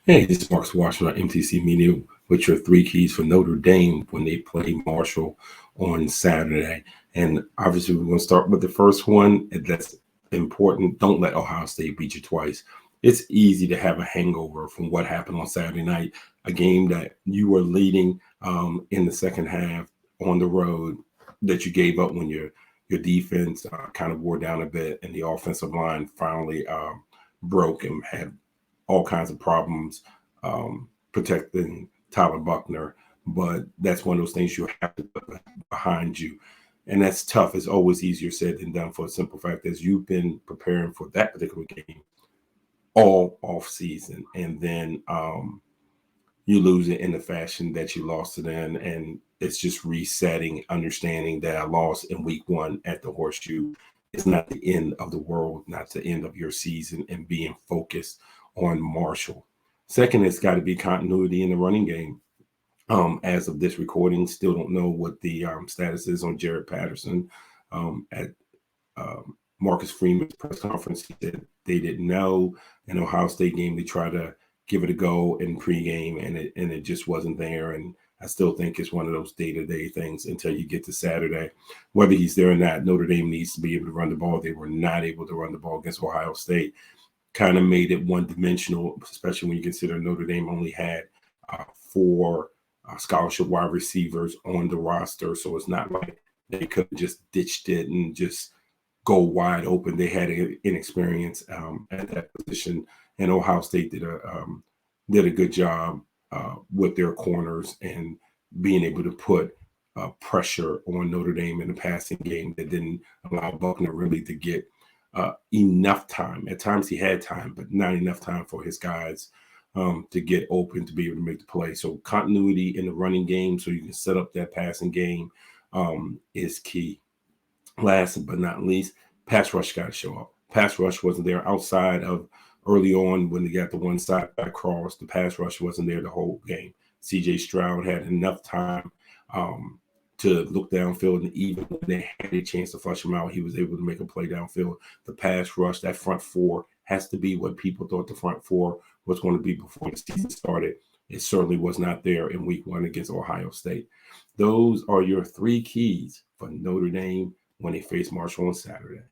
Hey, this is Marcus Washington on MTC Media with your three keys for Notre Dame when they play Marshall on Saturday. And obviously, we're going to start with the first one. And that's important. Don't let Ohio State beat you twice. It's easy to have a hangover from what happened on Saturday night, a game that you were leading in the second half on the road that you gave up when your defense kind of wore down a bit and the offensive line finally broke and had all kinds of problems protecting Tyler Buckner. But that's one of those things you have to put behind you. And that's tough. It's always easier said than done for a simple fact as you've been preparing for that particular game all off season. And then you lose it in the fashion that you lost it in. And it's just resetting, understanding that I lost in week one at the Horseshoe. It's not the end of the world, not the end of your season, and being focused on Marshall. Second, it's got to be continuity in the running game. As of this recording, still don't know what the status is on Jared Patterson. At Marcus Freeman's press conference, he said they didn't know. In Ohio State game, they tried to give it a go in pregame, and it just wasn't there. And I still think it's one of those day-to-day things until you get to Saturday. Whether he's there or not, Notre Dame needs to be able to run the ball. They were not able to run the ball against Ohio State. Kind of made it one-dimensional, especially when you consider Notre Dame only had four scholarship wide receivers on the roster. So it's not like they could have just ditched it and just go wide open. They had inexperience at that position, and Ohio State did a good job with their corners and being able to put pressure on Notre Dame in the passing game that didn't allow Buckner really to get enough time. At times he had time, but not enough time for his guys to get open to be able to make the play. So continuity in the running game so you can set up that passing game is key. Last but not least, pass rush got to show up. Pass rush wasn't there outside of early on when they got the one side back cross. The pass rush wasn't there the whole game. CJ Stroud had enough time to look downfield, and even when they had a chance to flush him out, he was able to make a play downfield. The pass rush, that front four, has to be what people thought the front four was going to be before the season started. It certainly was not there in week one against Ohio State. Those are your three keys for Notre Dame when they face Marshall on Saturday.